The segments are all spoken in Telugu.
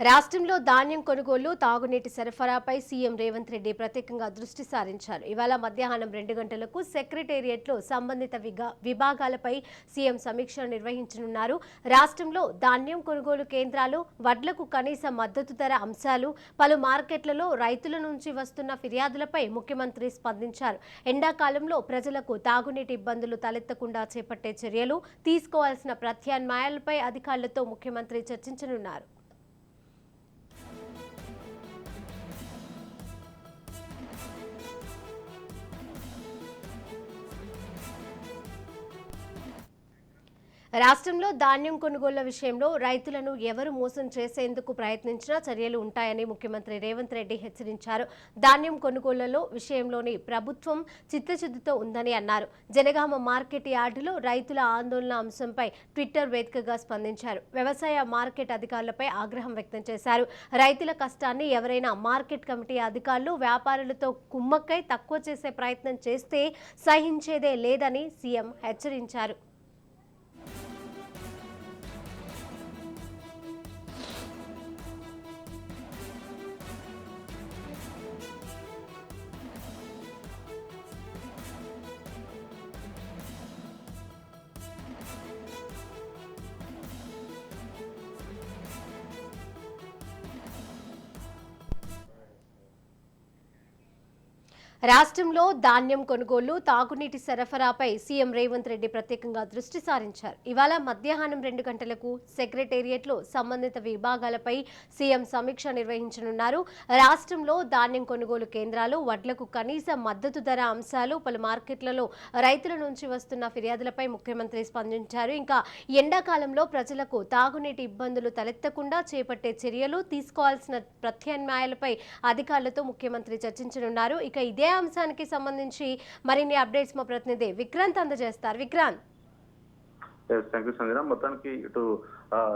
రాష్ట్రంలో ధాన్యం కొనుగోలు, తాగునీటి సరఫరాపై సీఎం రేవంత్ రెడ్డి ప్రత్యేకంగా దృష్టి సారించారు. ఇవాళ మధ్యాహ్నం 2 గంటలకు సెక్రటేరియట్లో సంబంధిత విభాగాలపై సీఎం సమీక్ష నిర్వహించనున్నారు. రాష్ట్రంలో ధాన్యం కొనుగోలు కేంద్రాలు, వడ్లకు కనీస మద్దతు ధర అంశాలు, పలు మార్కెట్లలో రైతుల నుంచి వస్తున్న ఫిర్యాదులపై ముఖ్యమంత్రి స్పందించారు. ఎండాకాలంలో ప్రజలకు తాగునీటి ఇబ్బందులు తలెత్తకుండా చేపట్టే చర్యలు, తీసుకోవాల్సిన ప్రత్యామ్నాయాలపై అధికారులతో ముఖ్యమంత్రి చర్చించనున్నారు. రాష్ట్రంలో ధాన్యం కొనుగోళ్ల విషయంలో రైతులను ఎవరు మోసం చేసేందుకు ప్రయత్నించినా చర్యలు ఉంటాయని ముఖ్యమంత్రి రేవంత్ రెడ్డి హెచ్చరించారు. ధాన్యం కొనుగోళ్లలో విషయంలోని ప్రభుత్వం చిత్తశుద్ధితో ఉందని అన్నారు. జనగామ మార్కెట్ యార్డులో రైతుల ఆందోళన అంశంపై ట్విట్టర్ వేదికగా స్పందించారు. వ్యవసాయ మార్కెట్ అధికారులపై ఆగ్రహం వ్యక్తం చేశారు. రైతుల కష్టాన్ని ఎవరైనా మార్కెట్ కమిటీ అధికారులు, వ్యాపారులతో కుమ్మక్కై తక్కువ చేసే ప్రయత్నం చేస్తే సహించేదే లేదని సీఎం హెచ్చరించారు. రాష్ట్రంలో ధాన్యం కొనుగోలు, తాగునీటి సరఫరాపై సీఎం రేవంత్ రెడ్డి ప్రత్యేకంగా దృష్టి సారించారు. ఇవాళ మధ్యాహ్నం 2 గంటలకు సెక్రటేరియట్లో సంబంధిత విభాగాలపై సీఎం సమీక్ష నిర్వహించనున్నారు. రాష్ట్రంలో ధాన్యం కొనుగోలు కేంద్రాలు, వడ్లకు కనీస మద్దతు ధర అంశాలు, పలు మార్కెట్లలో రైతుల నుంచి వస్తున్న ఫిర్యాదులపై ముఖ్యమంత్రి స్పందించారు. ఇంకా ఎండాకాలంలో ప్రజలకు తాగునీటి ఇబ్బందులు తలెత్తకుండా చేపట్టే చర్యలు, తీసుకోవాల్సిన ప్రత్యామ్నాయాలపై అధికారులతో ముఖ్యమంత్రి చర్చించనున్నారు. ఇక ఇదే అంశానికి సంబంధించి మరిన్ని అప్డేట్స్ మా ప్రతినిధి విక్రాంత్ అందజేస్తారు. విక్రాంత్. మొత్తానికి ఇటు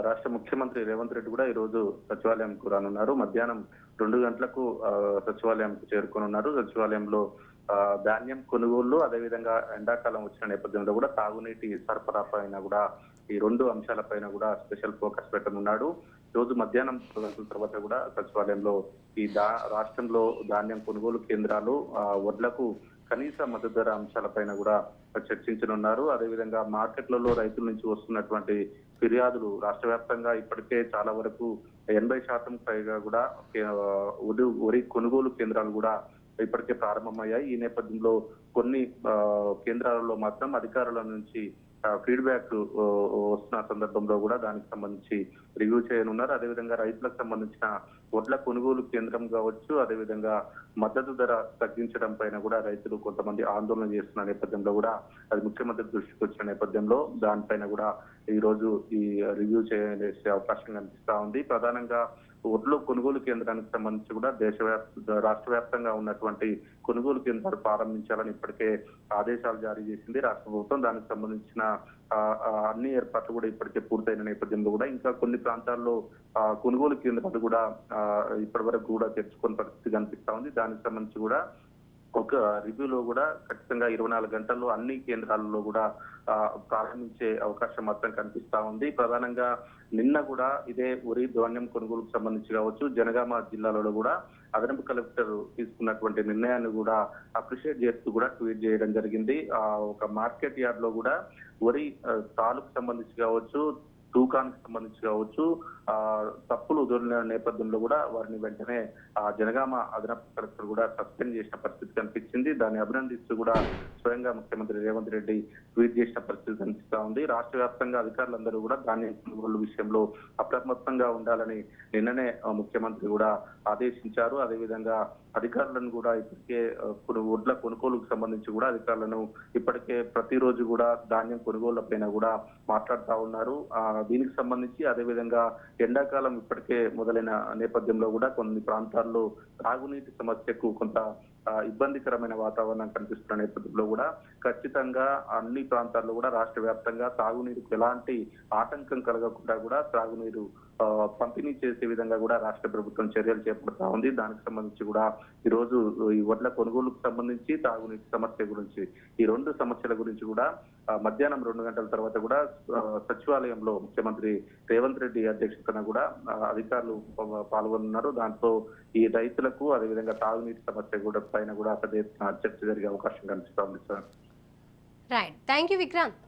రాష్ట్ర ముఖ్యమంత్రి రేవంత్ రెడ్డి కూడా ఈ రోజు సచివాలయంకు రానున్నారు. మధ్యాహ్నం 2 గంటలకు సచివాలయంకు చేరుకోనున్నారు. సచివాలయంలో ధాన్యం కొనుగోళ్లు, అదేవిధంగా ఎండాకాలం వచ్చిన నేపథ్యంలో కూడా తాగునీటి సరఫరా పైన కూడా ఈ 2 అంశాలపైన కూడా స్పెషల్ ఫోకస్ పెట్టనున్నాడు. రోజు మధ్యాహ్నం తర్వాత కూడా సచివాలయంలో ఈ రాష్ట్రంలో ధాన్యం కొనుగోలు కేంద్రాలు, వడ్లకు కనీస మద్దతు ధర అంశాలపైన కూడా చర్చించనున్నారు. అదేవిధంగా మార్కెట్లలో రైతుల నుంచి వస్తున్నటువంటి ఫిర్యాదులు రాష్ట్ర వ్యాప్తంగా ఇప్పటికే చాలా వరకు 80% పైగా కూడా వరి కొనుగోలు కేంద్రాలు కూడా ఇప్పటికే ప్రారంభమయ్యాయి. ఈ నేపథ్యంలో కొన్ని కేంద్రాలలో మాత్రం అధికారుల నుంచి ఫీడ్బ్యాక్ వస్తున్న సందర్భంలో కూడా దానికి సంబంధించి రివ్యూ చేయనున్నారు. అదేవిధంగా రైతులకు సంబంధించిన వడ్ల కొనుగోలు కేంద్రం కావచ్చు, అదేవిధంగా మద్దతు ధర తగ్గించడం పైన కూడా రైతులు కొంతమంది ఆందోళన చేస్తున్న నేపథ్యంలో కూడా అది ముఖ్యమంత్రి దృష్టికి వచ్చిన నేపథ్యంలో దానిపైన కూడా ఈ రోజు ఈ రివ్యూ చేసే అవకాశం కనిపిస్తా ఉంది. ప్రధానంగా వడ్లు కొనుగోలు కేంద్రానికి సంబంధించి కూడా రాష్ట్ర వ్యాప్తంగా ఉన్నటువంటి కొనుగోలు కేంద్రాలు ప్రారంభించాలని ఇప్పటికే ఆదేశాలు జారీ చేసింది రాష్ట్ర ప్రభుత్వం. దానికి సంబంధించిన అన్ని ఏర్పాట్లు కూడా ఇప్పటికే పూర్తయిన నేపథ్యంలో కూడా ఇంకా కొన్ని ప్రాంతాల్లో కొనుగోలు కేంద్రాలు కూడా ఇప్పటి వరకు కూడా తెరుచుకునే పరిస్థితి కనిపిస్తా ఉంది. దానికి సంబంధించి కూడా ఒక రివ్యూలో కూడా ఖచ్చితంగా 24 గంటల్లో అన్ని కేంద్రాలలో కూడా ప్రారంభించే అవకాశం మాత్రం కనిపిస్తా ఉంది. ప్రధానంగా నిన్న కూడా ఇదే వరి ధాన్యం కొనుగోలుకు సంబంధించి కావచ్చు, జనగామ జిల్లాలో కూడా అదనపు కలెక్టర్ తీసుకున్నటువంటి నిర్ణయాన్ని కూడా అప్రిషియేట్ చేస్తూ కూడా ట్వీట్ చేయడం జరిగింది. ఒక మార్కెట్ యార్డ్ లో కూడా వరి తాలుకు సంబంధించి కావచ్చు, తూకానికి సంబంధించి కావచ్చు తప్పులు దొరికిన నేపథ్యంలో కూడా వారిని వెంటనే జనగామ అదనపు కలెక్టర్ కూడా సస్పెండ్ చేసిన పరిస్థితి కనిపించింది. దాన్ని అభినందిస్తూ కూడా స్వయంగా ముఖ్యమంత్రి రేవంత్ రెడ్డి ట్వీట్ చేసిన పరిస్థితి కనిపిస్తా ఉంది. రాష్ట్ర వ్యాప్తంగా అధికారులందరూ కూడా ధాన్యం కొనుగోలు విషయంలో అప్రమత్తంగా ఉండాలని నిన్ననే ముఖ్యమంత్రి కూడా ఆదేశించారు. అదేవిధంగా అధికారులను కూడా ఇప్పటికే వడ్ల కొనుగోలుకు సంబంధించి కూడా అధికారులను ఇప్పటికే ప్రతిరోజు కూడా ధాన్యం కొనుగోళ్ల పైన కూడా మాట్లాడుతూ ఉన్నారు. దీనికి సంబంధించి అదేవిధంగా ఎండాకాలం ఇప్పటికే మొదలైన నేపథ్యంలో కూడా కొన్ని ప్రాంతాల్లో తాగునీటి సమస్యకు కొంత ఇబ్బందికరమైన వాతావరణం కనిపిస్తున్న నేపథ్యంలో కూడా ఖచ్చితంగా అన్ని ప్రాంతాల్లో కూడా రాష్ట్ర వ్యాప్తంగా తాగునీరుకు ఎలాంటి ఆటంకం కలగకుండా కూడా తాగునీరు పంపిణీ చేసే విధంగా కూడా రాష్ట్ర ప్రభుత్వం చర్యలు చేపడతా ఉంది. దానికి సంబంధించి కూడా ఈ రోజు ఈ వడ్ల కొనుగోలుకు సంబంధించి తాగునీటి సమస్య గురించి ఈ రెండు సమస్యల గురించి కూడా మధ్యాహ్నం 2 గంటల తర్వాత కూడా సచివాలయంలో ముఖ్యమంత్రి రేవంత్ రెడ్డి అధ్యక్షతన కూడా అధికారులు పాల్గొన్నారు. దాంతో ఈ రైతులకు అదేవిధంగా తాగునీటి సమస్య కూడా పైన కూడా పెద్ద ఎత్తున చర్చ జరిగే అవకాశం కనిపిస్తోంది sir. Right, thank you Vikrant.